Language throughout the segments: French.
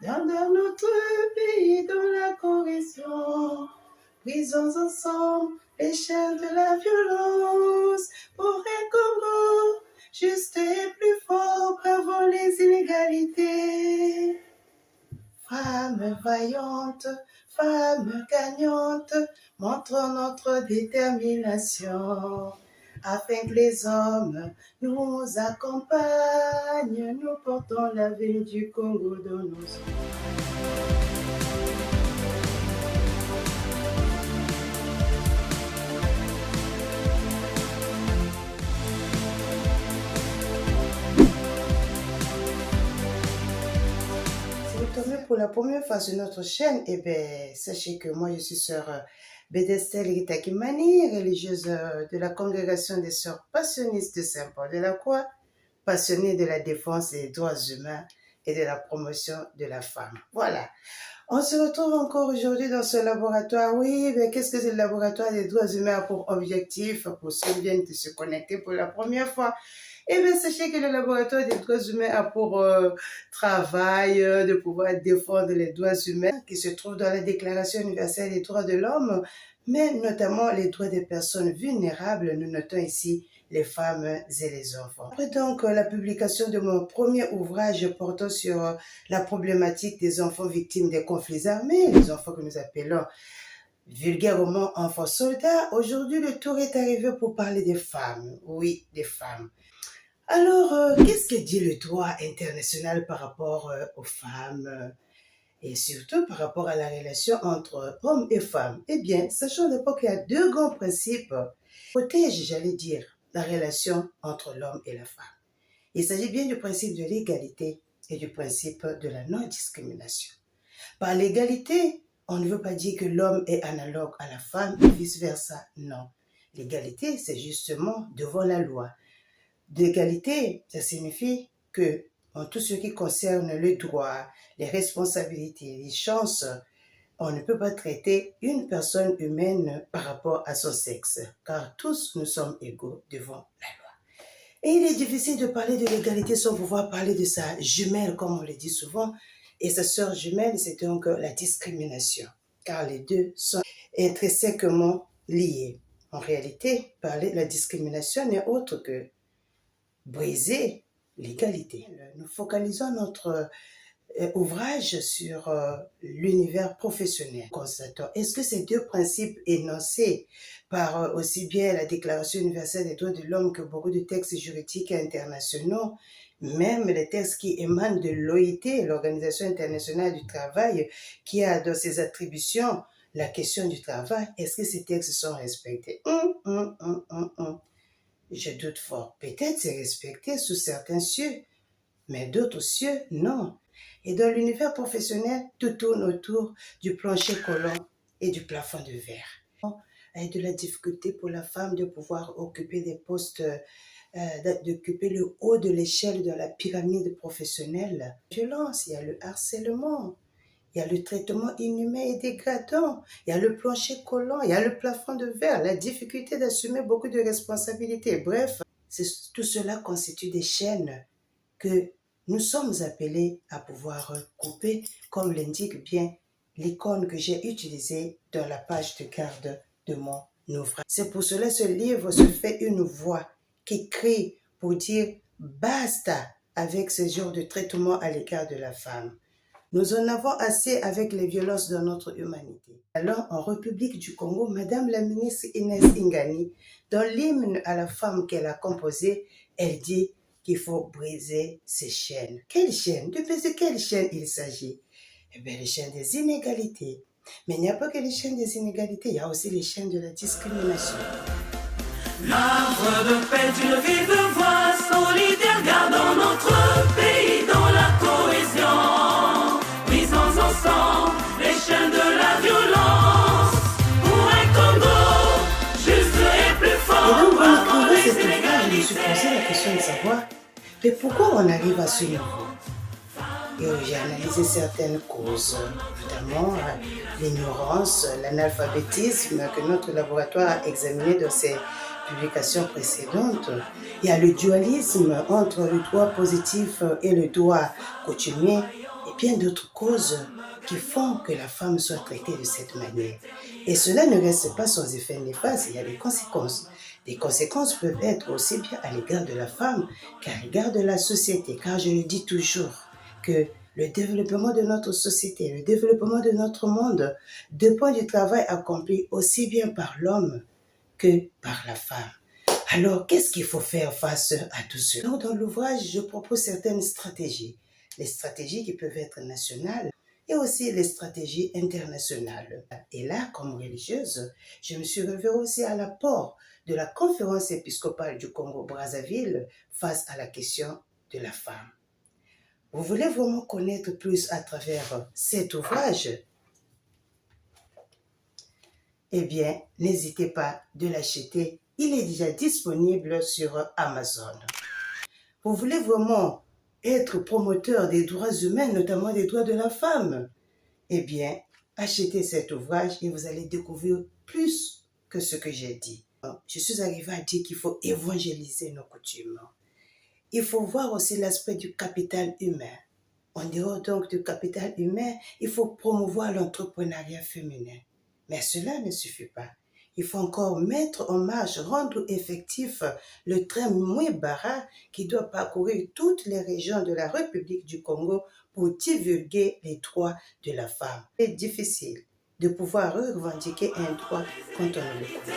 dans notre pays, dans la cohésion. Brisons ensemble les chaînes de la violence pour un Congo juste et plus fort, bravons les inégalités. Femmes vaillantes, femmes gagnantes, montrons notre détermination. Afin que les hommes nous accompagnent, nous portons l'avenir du Congo dans nos yeux. Si vous tombez pour la première fois sur notre chaîne, eh bien, sachez que moi, je suis sœur Bédestel Ritakimani, religieuse de la congrégation des sœurs passionnistes de Saint-Paul de la Croix, passionnée de la défense des droits humains et de la promotion de la femme. Voilà. On se retrouve encore aujourd'hui dans ce laboratoire. Oui, mais qu'est-ce que c'est le laboratoire des droits humains pour objectif, pour ceux qui viennent de se connecter pour la première fois? Eh bien, sachez que le laboratoire des droits humains a pour travail de pouvoir défendre les droits humains qui se trouvent dans la Déclaration universelle des droits de l'homme, mais notamment les droits des personnes vulnérables. Nous notons ici les femmes et les enfants. Après donc la publication de mon premier ouvrage portant sur la problématique des enfants victimes des conflits armés, les enfants que nous appelons vulgairement enfants soldats, aujourd'hui le tour est arrivé pour parler des femmes. Oui, des femmes. Alors, qu'est-ce que dit le droit international par rapport aux femmes et surtout par rapport à la relation entre hommes et femmes? Eh bien, sachant d'abord qu'il y a deux grands principes qui protègent, j'allais dire, la relation entre l'homme et la femme. Il s'agit bien du principe de l'égalité et du principe de la non-discrimination. Par l'égalité, on ne veut pas dire que l'homme est analogue à la femme et vice-versa, non. L'égalité, c'est justement devant la loi. L'égalité, ça signifie que en tout ce qui concerne le droit, les responsabilités, les chances, on ne peut pas traiter une personne humaine par rapport à son sexe, car tous nous sommes égaux devant la loi. Et il est difficile de parler de l'égalité sans pouvoir parler de sa jumelle, comme on le dit souvent, et sa sœur jumelle, c'est donc la discrimination, car les deux sont intrinsèquement liés. En réalité, parler de la discrimination n'est autre que briser l'égalité. Nous focalisons notre ouvrage sur l'univers professionnel. Constatons, est-ce que ces deux principes énoncés par aussi bien la Déclaration universelle des droits de l'homme que beaucoup de textes juridiques internationaux, même les textes qui émanent de l'OIT, l'Organisation internationale du travail, qui a dans ses attributions la question du travail, est-ce que ces textes sont respectés? Je doute fort. Peut-être c'est respecté sous certains cieux, mais d'autres cieux, non. Et dans l'univers professionnel, tout tourne autour du plancher collant et du plafond de verre. Et de la difficulté pour la femme de pouvoir occuper des postes, d'occuper le haut de l'échelle de la pyramide professionnelle. Violence, il y a le harcèlement, il y a le traitement inhumain et dégradant, il y a le plancher collant, il y a le plafond de verre, la difficulté d'assumer beaucoup de responsabilités. Bref, tout cela constitue des chaînes que nous sommes appelés à pouvoir couper, comme l'indique bien l'icône que j'ai utilisée dans la page de garde de mon ouvrage. C'est pour cela que ce livre se fait une voix qui crie pour dire basta avec ce genre de traitement à l'égard de la femme. Nous en avons assez avec les violences de notre humanité. Alors, en République du Congo, Madame la ministre Inès Ingani, dans l'hymne à la femme qu'elle a composé, elle dit qu'il faut briser ces chaînes. Quelles chaînes? De quelles chaînes il s'agit? Eh bien, les chaînes des inégalités. Mais il n'y a pas que les chaînes des inégalités, il y a aussi les chaînes de la discrimination. L'arbre de paix d'une vive voix solidaire, gardons notre pays dans la cohésion. Brisons ensemble les chaînes de la violence pour un Congo juste et plus fort. Et donc, en écrivant cet ouvrage, je me suis posé la question de savoir mais pourquoi on arrive à ce niveau. Et j'ai analysé certaines causes, notamment l'ignorance, l'analphabétisme que notre laboratoire a examiné dans ses publications précédentes. Il y a le dualisme entre le droit positif et le droit coutumier. Et bien d'autres causes qui font que la femme soit traitée de cette manière. Et cela ne reste pas sans effet néfaste, il y a des conséquences. Des conséquences peuvent être aussi bien à l'égard de la femme qu'à l'égard de la société, car je le dis toujours que le développement de notre société, le développement de notre monde dépend du travail accompli aussi bien par l'homme que par la femme. Alors, qu'est-ce qu'il faut faire face à tout cela? Donc, dans l'ouvrage, je propose certaines stratégies. Les stratégies qui peuvent être nationales et aussi les stratégies internationales. Et là, comme religieuse, je me suis référée aussi à l'apport de la conférence épiscopale du Congo-Brazzaville face à la question de la femme. Vous voulez vraiment connaître plus à travers cet ouvrage? Eh bien, n'hésitez pas de l'acheter. Il est déjà disponible sur Amazon. Vous voulez vraiment être promoteur des droits humains, notamment des droits de la femme? Eh bien, achetez cet ouvrage et vous allez découvrir plus que ce que j'ai dit. Je suis arrivée à dire qu'il faut évangéliser nos coutumes. Il faut voir aussi l'aspect du capital humain. En dehors donc du capital humain, il faut promouvoir l'entrepreneuriat féminin. Mais cela ne suffit pas. Il faut encore mettre en marche, rendre effectif le train Mouébara qui doit parcourir toutes les régions de la République du Congo pour divulguer les droits de la femme. C'est difficile de pouvoir revendiquer un droit quand on ne le connaît pas.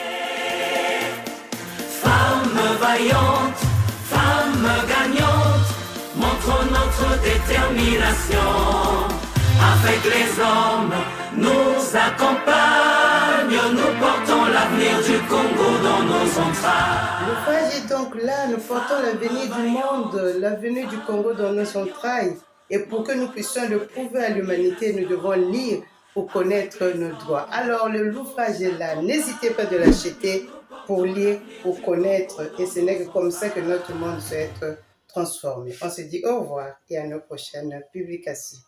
Femme vaillante, femme gagnante, montrons notre détermination. Avec les hommes, nous accompagnent, nous portons l'avenir du Congo dans nos entrailles. L'ouvrage est donc là, nous portons l'avenir du monde, l'avenir du Congo dans nos entrailles. Et pour que nous puissions le prouver à l'humanité, nous devons lire pour connaître nos droits. Alors l'ouvrage est là, n'hésitez pas de l'acheter pour lire, pour connaître. Et ce n'est que comme ça que notre monde va être transformé. On se dit au revoir et à nos prochaines publications.